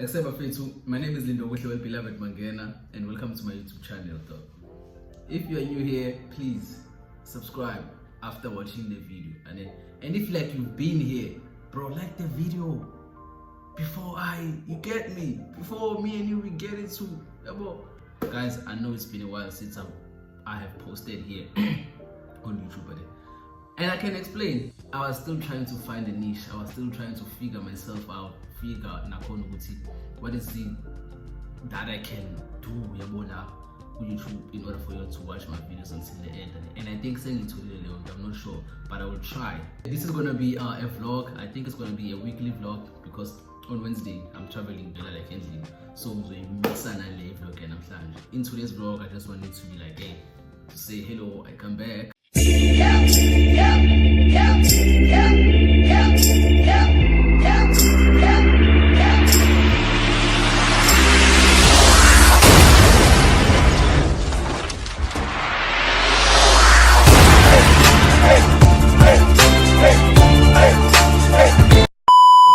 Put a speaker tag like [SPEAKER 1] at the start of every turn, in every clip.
[SPEAKER 1] Except my name is Lindo with your beloved Mangena, and welcome to my YouTube channel. If you are new here, please subscribe after watching the video. And if like you've been here, bro, like the video before before me and you we get into guys. I know it's been a while since I have posted here on YouTube, and I can explain. I was still trying to find a niche. I was still trying to figure myself out, what is it that I can do on YouTube in order for you to watch my videos until the end. And I think saying it to you, I'm not sure, but I will try. This is gonna be a vlog. I think it's gonna be a weekly vlog because on Wednesday I'm traveling so in today's vlog I just wanted to be like, hey, to say hello, I come back.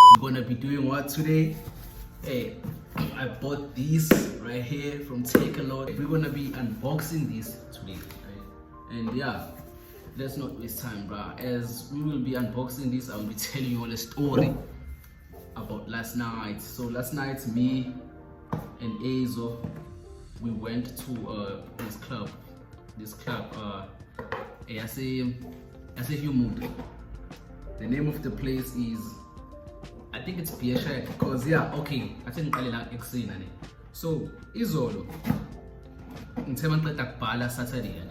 [SPEAKER 1] We're gonna be doing what today? Hey, I bought these right here from Takealot. We're gonna be unboxing this today, right? And yeah, let's not waste time, bro. As we will be unboxing this, I will be telling you all a story about last night. So last night, me and Azo, we went to this club. I say you moved. The name of the place is, I think it's Beer Shack, because yeah, okay, I think so izolo ngithe mangiqeda kubhala Saturday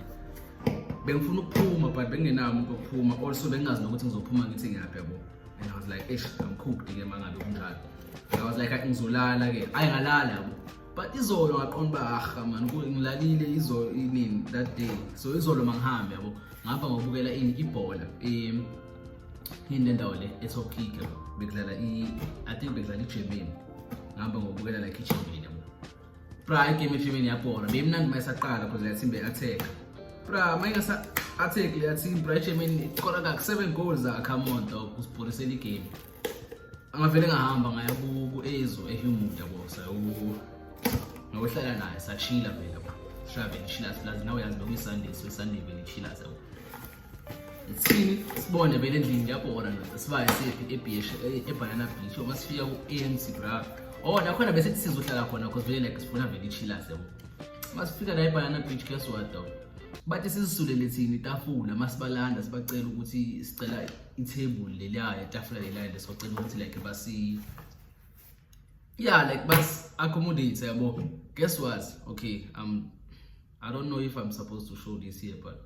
[SPEAKER 1] bengifuna ukuphuma but bengenami ukuphuma, also bengazi nokuthi ngizophuma ngithi ngiyaphi yabo. And I was like, I'm cooked ke mangabe kunjalo. I was like, ngizolala ke, ayingalala yabo. But izolo ngaqonda man ngilalile izolo inini that day. So izolo mangihambe yabo, ngapha ngobukela ibhola inendawo le eTop League yabo. I think bekudlala iGermany. Ngihamba ngobukela like iGermany yabo. Bra igame iGermany yabhora. Bemnandi mayisaqala because le team be-attack. Bra mayingasa attack le team bra iGermany iqola like 7 goals come on dog usiphorisela igame. Angavele ngahamba ngaya ku Ezo eHumud yabo. So ngokuhlala naye sachila vele yabo. Shabe chilla plus now yazi bekuyiSunday, so Sunday vele chilla yabo. Sini sibone vele endlini yabona sibaye sephi eBanana Beach uma sifika ku-ANC bra. Oh nakhona bese sizohlala khona because vele like sifuna vele ichillers yabo. Masifika la eBanana Beach guess what dog? Bathi sizisulele thini itafula masibalanda sibacela ukuthi sicela itable leliya itafula leliya lesicela ukuthi like basi like bas accommodate yabo. Guess what? Okay, I don't know if I'm supposed to show this here, but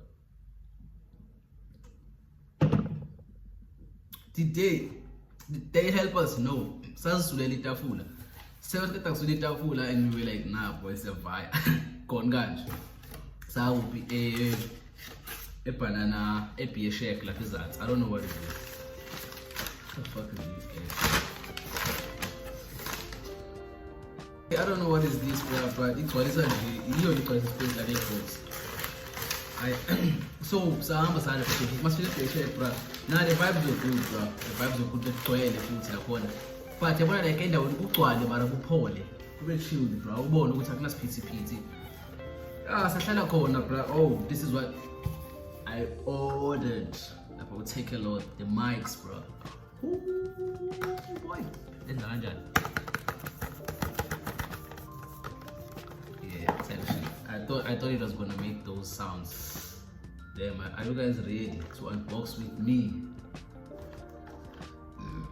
[SPEAKER 1] did they help us? No. Sasisulela itafula. Sewaqeda kusula itafula and we were like, nah boy, sevaya. Gone kanje. Sawuphi banana Beer Shack like that. I don't know what it is. What the fuck is this guy? I don't know what is this, but it's what is it? You know because it's space like box. So sahamba sana futhi masifika Beer Shack bro. Now the vibes are good, bro. The vibes are good kugcwele futhi lakhona. But yabona like endaweni kugcwale mara kuphole. Kube chilled, bro. Ubone ukuthi akunasiphithiphithi. Sahlala khona, bro. Oh, this is what I ordered. I will take a lot. The mics, bro. Ooh, boy. Then kanjani? Yeah, actually. I thought it was gonna make those sounds. Damn, are you guys ready to unbox with me?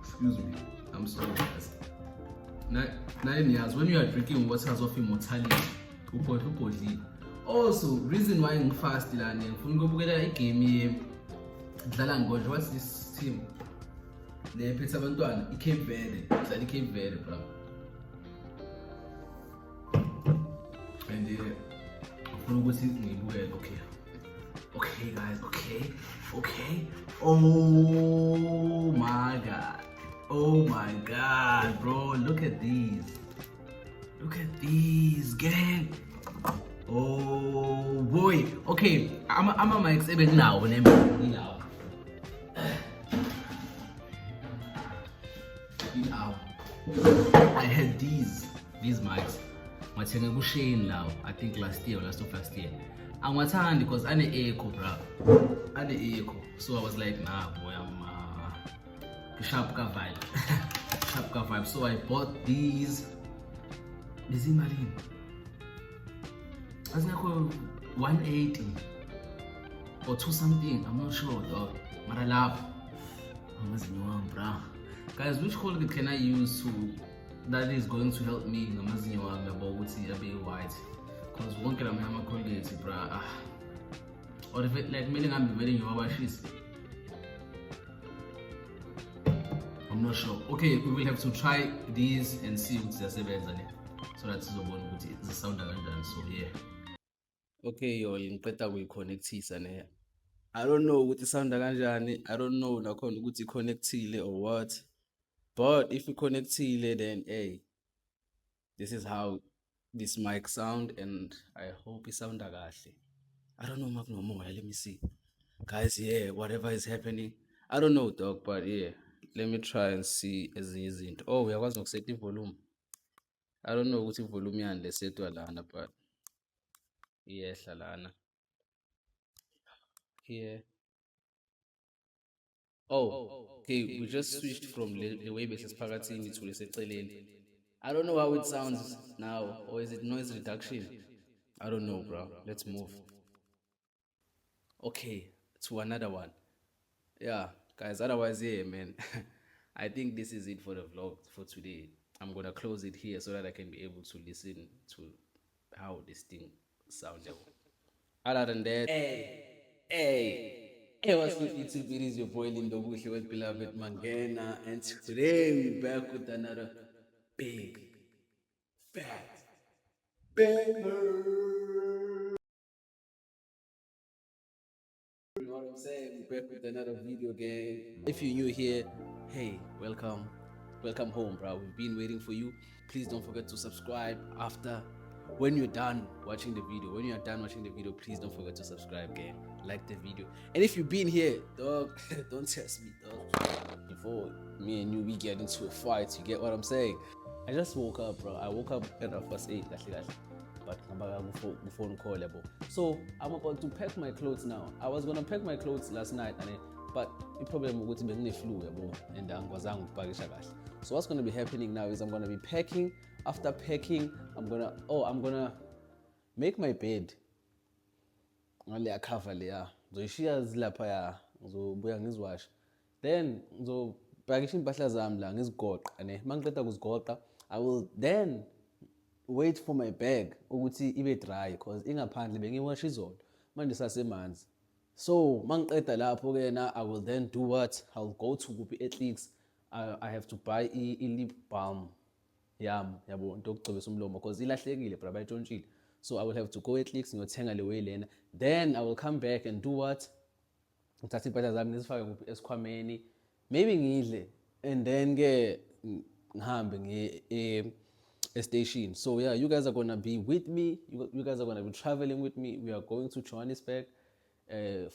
[SPEAKER 1] Excuse me, I'm sorry guys. 9 years, when you are drinking waters of immortality, also, reason why I'm fast learning, game what's this team? The Pizza it came very, bro. And okay guys, okay. Oh my god, bro, look at these gang. Oh boy, okay, I'm a my exhibit now. I had these these mics ngathenga kuShane lawo, I think last year or last year. Angiwathandi because ane-echo bro, ane-echo. So I was like, nah boy, I'm sharp ka vibe. Sharp ka vibe. So I bought these imalini azingakho 180 or 2 something, I'm not sure though. Mara lapho amazinyo wami bro. Guys, which Colgate can I use that is going to help me ngamazinyo wami yabo ukuthi abe white? Because wonke la ama Colgate bro, or if it like kumele ngihambe vele ngiwawashise, I'm not sure. Okay, we will have to try these and see ukuthi ziyasebenza ne, so that sizobona ukuthi zisounda kanjani. So yeah, okay yo, ngiqeda kuyiconnectisa ne, I don't know ukuthi sounda kanjani, I don't know nakhona ukuthi connectile or what, but if you connectile then hey, this is how this mic sound, and I hope it sound kahle. I don't know makunomoya, let me see guys. Yeah, whatever is happening, I don't know dog, but yeah, let me try and see ezinye izinto. Oh, uyakwazi nokuset ivolume. I don't know ukuthi ivolume yani lesetwa lana, but iyehla lana here. Oh, okay, we just switched from the way base phakathini to leseceleni. I don't know how it sounds now, or is it noise reduction? I don't know bro, let's move. Okay, to another one. Yeah guys, otherwise yeah man, I think this is it for the vlog for today. I'm gonna close it here so that I can be able to listen to how this thing sounded. Other than that, hey, what's good YouTube? It is your boy Lindo Buhle with beloved Mangena, and today we're back with another big fat banger. You know what I'm saying? We're back with another video game. If you're new here, hey, welcome home bro. We've been waiting for you. Please don't forget to subscribe after when you're done watching the video. When you're done watching the video, please don't forget to subscribe, gang. Like the video. And if you've been here, dog, don't test me, dog. Before me and we get into a fight, you get what I'm saying? I just woke up, bro. I woke up at 8:30, but I'm phone call. So I'm about to pack my clothes now. I was gonna pack my clothes last night, but the problem with the flu, and so what's gonna be happening now is I'm gonna be packing. After packing, I'm gonna make my bed. Ngale cover leya. Ngizoyishiya zilapha ya. Ngizobuya ngiziwash. Then ngizopakisha impahla zami la ngizigoqa, Mangiqeda kuzigoqa, I will then wait for my bag ukuthi ibe dry because ingaphandle bengiwash izolo manje sasemanzi. So mangiqeda lapho ke na, I will then do what? I'll go to kuphi Ethlix. I have to buy a lip balm yami, yabo, into yokugcobisa umlomo because ilahlekile bra bayitshontshile. So I will have to go Ethlix ngiyothenga le way lena. Then I will come back and do what? Ngithatha impahla zami ngizifake kuphi esikhwameni. Maybe ngidle and then ke ngihambe ngiye station. So yeah, you guys are gonna be with me. You guys are gonna be traveling with me. We are going to Johannesburg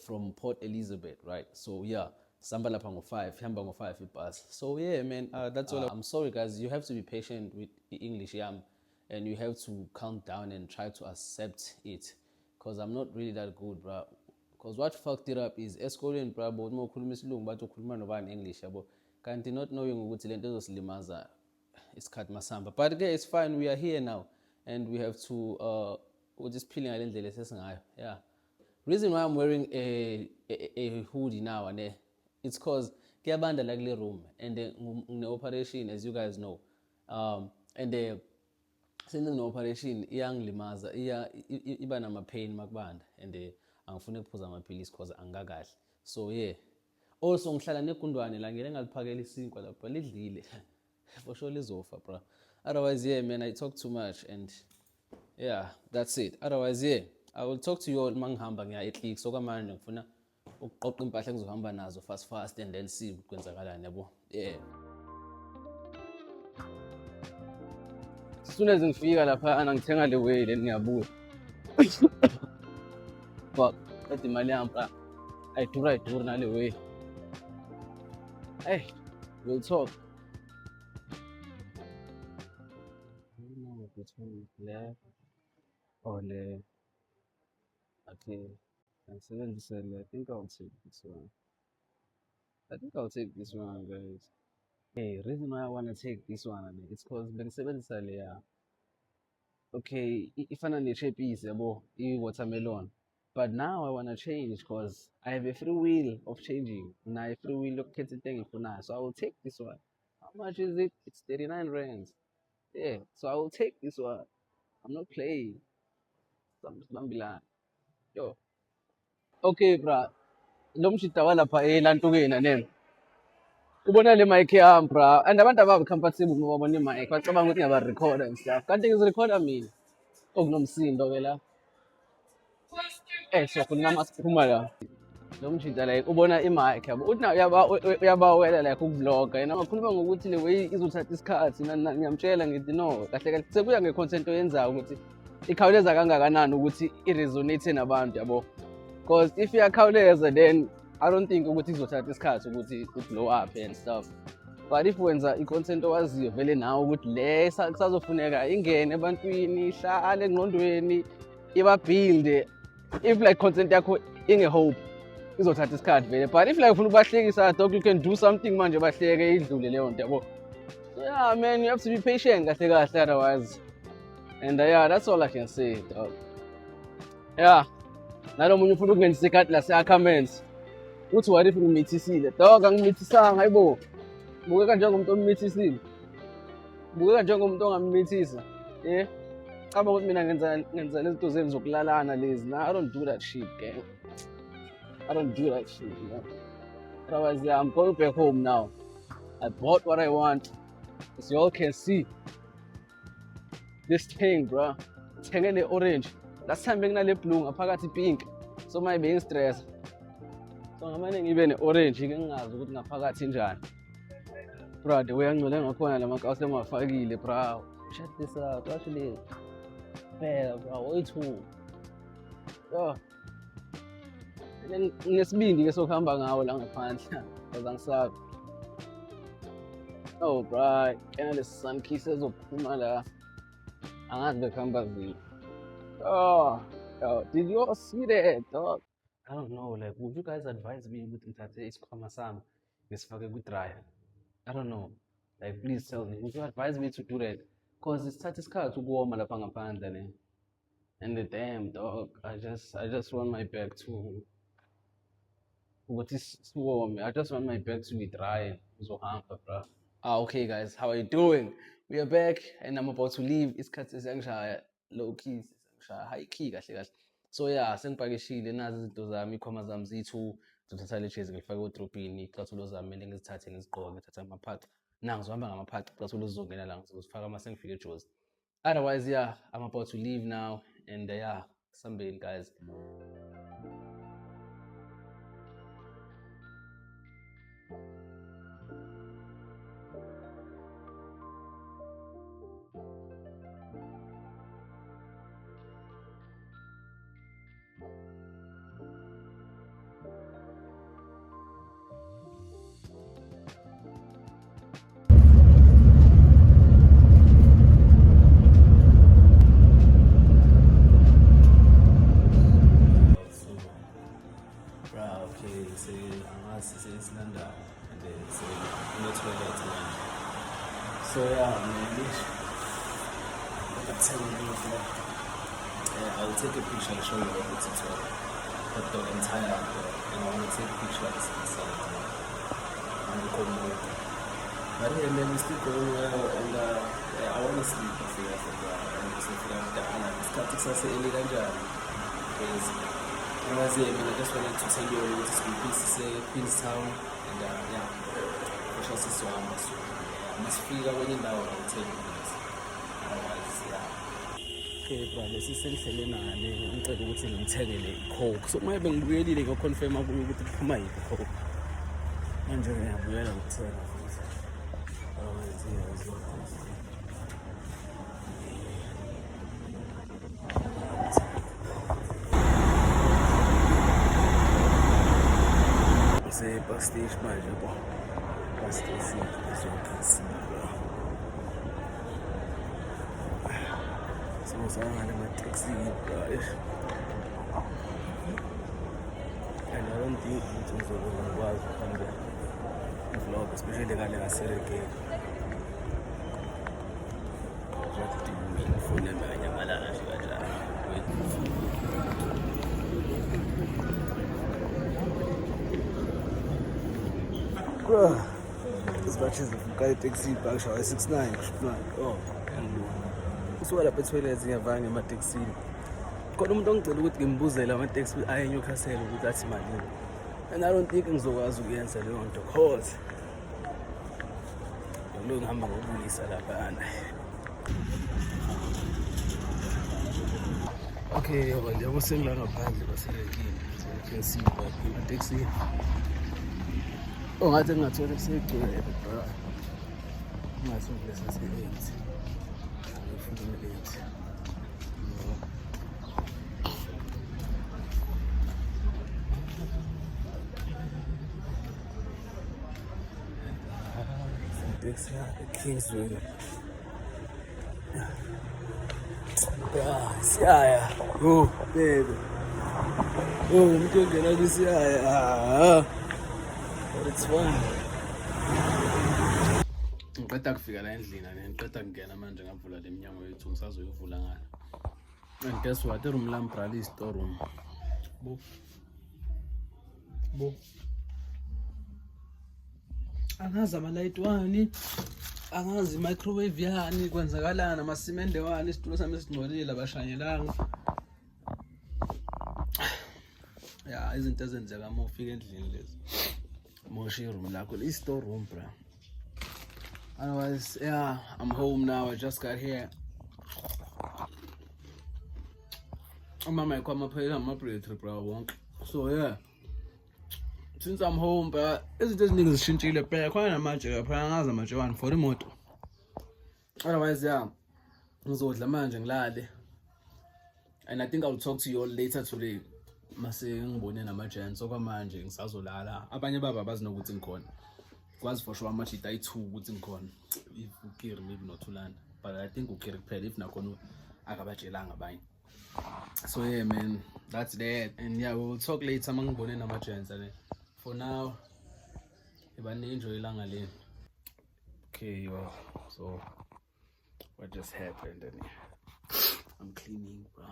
[SPEAKER 1] from Port Elizabeth, right? So yeah, samba lapha ngo-5, hamba ngo-5 ibus. So yeah man, that's all. I'm sorry guys, you have to be patient with English yam, and you have to calm down and try to accept it, because I'm not really that good, bro. Because what fucked it up is esikoleni bro, uma ukhuluma isilungu bathi ukhuluma nobani English yabo, kanti not knowing ukuthi lento ezosilimaza isikhathi masamba. But okay, it's fine, we are here now and we have to we're just peeling ngale ndlela sesingayo. Yeah, reason why I'm wearing a hoodie now it's cause kuyabanda la kule room and ngine operation, as you guys know, and sending no operation iyangilimaza, iba nama pain makubanda, and angifuni ukuphuza amaphilisi cause angakahle. So yeah, also ngihlala negundwane la ngeke ngaliphakela isinkwa lapha lidlile for sure lizofa bro. Otherwise yeah man, I talk too much and yeah, that's it. Otherwise yeah, I will talk to you all mangihamba ngiya Ethlix. So kamanje ngifuna ukuqoqa impahla engizohamba nazo fast and then see kwenzakalani yabo. Yeah, as soon as ngifika lapha ngithenga le way then ngiyabuya. Fuck, ethi imali yami bra ayidura nale way. Hey, we'll talk.
[SPEAKER 2] between left or left. Okay. And seven, I think I'll take this one. I think I'll take this one, guys. Okay, reason why I wanna take this one, it's cause bengisebenzisa leya. Okay, ifana ne-chappies yabo, i-watermelon. But now I wanna change because I have a free will of changing. Nginayo free will yokukhetha into engiyifunayo. So I will take this one. How much is it? It's 39 rands. Yeah, so I will take this one. I'm not playing. Bambilana. Yo. Okay, bra. Lo mshita walapha elantukeni nene. Ubona le mic yami, bra. And abantu ababi comfortable uma babona i-mic. Bacabanga ukuthi ngiyaba-recorder and stuff. Kanti ngizirecorda mina. Okunomsindo-ke la. Siyakhuluma masiphuma la. Lo mshita like ubona i-mic yabo. Uthi nayo uyabawela like ukuvlogga. Yena ngakhuluma ngokuthi le way izothatha isikhathi. Ngiyamtshela ngithi no. Kahle kahle sekuya nge-content oyenzayo ukuthi ikhawuleza kangakanani ukuthi i-resonate nabantu yabo. Because if iyakhawuleza then I don't think ukuthi izothatha isikhathi ukuthi blow up and stuff. But if wenza i-content owaziyo vele nawe ukuthi le kusazofuneka ingene ebantwini ihlale engqondweni iba-build. If like content yakho inge-hope izothatha isikhathi vele. But if like ufuna ukubahlekisa dog, you can do something manje bahleke idlule leyo nto yabo. So yeah man, you have to be patient kahle kahle otherwise. And yeah, that's all I can say, dog. Yeah. Nalo munye ufuna ukungenisa ikhadi lase-comments. Uthi what if ngimithisile? Dog, angimithisanga hayibo. Bukeka njengomuntu omithisile. Bukeka njengomuntu ongamithisa. Cabanga ukuthi mina ngenza lezinto zenu zokulalana lezi. Nah, I don't do that shit, gang. I don't do that shit, you know. Otherwise, yeah, I'm going back home now. I bought what I want. As you all can see. This thing, bro. Thenge le orange. Last time benginale blue ngaphakathi pink. So my being stress. So ngamane ngibe ne-orange ngingazi ukuthi ngaphakathi njani. Bro, the way angcole ngakhona lamakawusi lemafakile, bro. Check this out. Actually, fair, bro. Way too. Yo. Nesibindi ke sokuhamba ngawo la ngaphandle. Because angisabi. Oh, bro. Kena le sun kisses zophuma la. Angazi bekhamba zini. Oh, did you all see that, dog? I don't know, like, would you guys advise me with ngithathe isikhwama sami ngisifake ku-dryer? I don't know. Like, please tell me, would you advise me to do that? Because it's isikhathi ukuwoma lapha ngaphandle ne. And the damn dog, I just want my bag to ukuthi siwome. I just want my bag to be dry. Uzohamba, bro. Okay guys, how are you doing? We are back and I'm about to leave. Isikhathi sesiyangishaya low key. High key kahle kahle. So yeah, sengipakishile nazi izinto zami, ikhwama zami ziyi-2 zothatha le chase ngifake odropini, icathulo zami kumele ngizithathe ngizigqoke ngithathe amaphaca. Ngizohamba ngamaphaca, icathulo zizongena la ngizozifaka uma sengifike eJozi. Otherwise yeah, I'm about to leave now and yeah, sambeni guys. So yeah, I will take a picture and show you what it's like. But the entire, I want to take pictures inside and record more. But yeah, man, it's still going well, and I want to sleep a few hours ago. And so it's starting to say because I just wanted to tell you a little bit to say Queenstown, and yeah, which was so must figure when you know I'll tell you this. Otherwise, yeah. Okay, bro, lesisendleleni nale ngicela ukuthi ngithengele i-Coke. So uma bengibuyelile ngo-confirm ukuthi kuphuma yiphi i-Coke. Manje ngiyabuyela ngithenga futhi. Bus station manje bo. Bus station as you can see, bro. Singizama ngale mateksini guys. And I don't think ukuthi ngizokwazi ukuhamba vlog, especially ngale ngaseregeni. Ngifuna nyamalala nje kanjalo. Izibhathi zivuka iteksi bakshaya 69 kushiplan. Oh, usuka lapha etoilet ngiyavanga emateksini. Khona umuntu ongicela ukuthi ngimbuzele amateksi aye eNewcastle ukuthi athi malini. And I don't think ngizokwazi ukuyenza leyo nto cause lo ngihamba ngobulisa lapha ana. Okay, yabo sengila ngaphandle baserekini. So you can see emateksini. Oh, ngathi ngingathola kusegcwele bro. Ngingatholi lesa se-8. Ngifuna 8. Taxi at Kingsway. Siyaya. Oh, baby. Oh, umuntu ongena kusiyaya. But it's fine. Ngiqeda kufika la endlini ngiqeda kungena manje ngavula le minyango yethu ngisazoyivula ngala. And guess what? Room lam brali store room. Bo. Angazi ama-light wani, angazi i-microwave yani, kwenzakalani amasimende wani, isitulo sami esingcolile abashanyelanga. Ya, izinto ezenzeka uma ufika endlini lezi. Moshe room lakho, i-store room bro. Otherwise, yeah, I'm home now. I just got here. Umama ekwama phela ama-bread bro wonke. So yeah. Since I'm home, but izinto eziningi zishintshile phela khona namanje phela ngazi amanje wani for imoto. Otherwise, yeah, ngizodla manje ngilale. And I think I'll talk to you all later today. Mase ngibone namajeni so kwamanje ngisazolala. Abanye baba bazi nokuthi ngikhona. Kwazi for sure amashita ayi2 ukuthi ngikhona. If ukiri maybe not ulanda, but I think ukiri kuphela if nakhona akabatshelanga abanye. So yeah man, that's that. And yeah, we'll talk later mangibone namajeni sale. For now, enjoy ilanga leni. Okay, yo. So what just happened? And I'm cleaning, bro.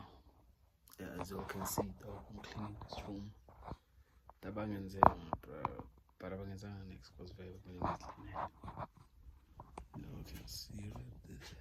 [SPEAKER 2] Yeah, as you can see, though, I'm cleaning this room. Tabangenzanga, bro. Parabangenzanga next cause very clean. You can see right there.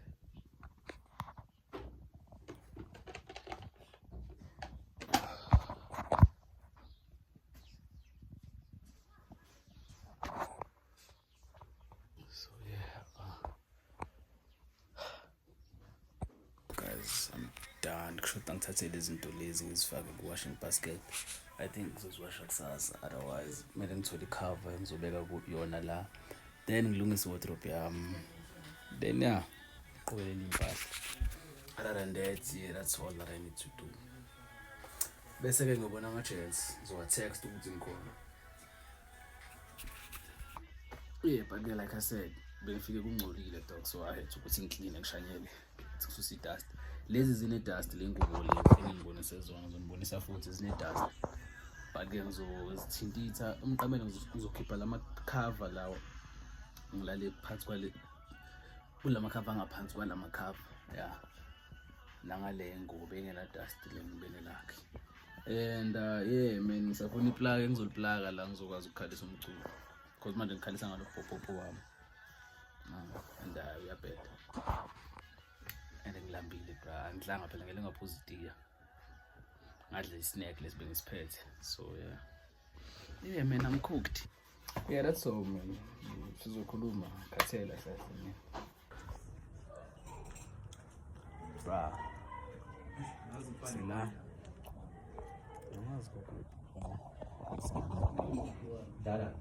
[SPEAKER 2] I'm done. Kushuta ngithathe lezi zinto lezi ngizifake ku-washing basket. I think ngizoziwasha kusasa, otherwise kumele ngithole icover ngizobeka kuyona la, then ngilungise wardrobe yami, then yeah qhubelele impahla. Other than that, yeah, that's all that I need to do. Bese ke ngibona ama-chats ngizowa-text ukuthi ngikhona. Yeah, but like I said, bengifike kungcolile dog, so I had to ukuthi ngiclean ngishanyele kususa i-dust. Lezi zine-dust le ngubo le engibonise zona ngizonibonisa futhi zine-dust. But ke ngizozithintitha umqamelo ngizokhipha lama-cover lawo ngilale phansi kwale kulama-cover angaphansi kwalama-cover, yeah, nangale ngubo engena dust le ngibene lakhe. And yeah man, ngisafuna iplug engizoliplaga la ngizokwazi ukukhalisa umculo because manje ngikhalisa ngalo popo wami. And uyabheda and ngilambile bra, ngidlanga phela ngele ngaphuza itiya, ngadla isnack lesi bengisiphethe. So yeah man, I'm cooked. Yeah, that's all man. Sizokhuluma khathela sasini bra sila dada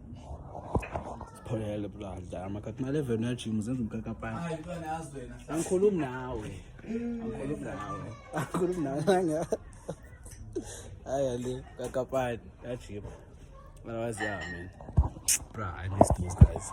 [SPEAKER 2] Pholela bra dada makathi mali evena gym zenza umkakapana. Hayi bana azwena. Angikhulumi nawe. Angikhulumi nawe. Hayi le kakapana that gym. Otherwise yeah man. Bra, I miss those guys.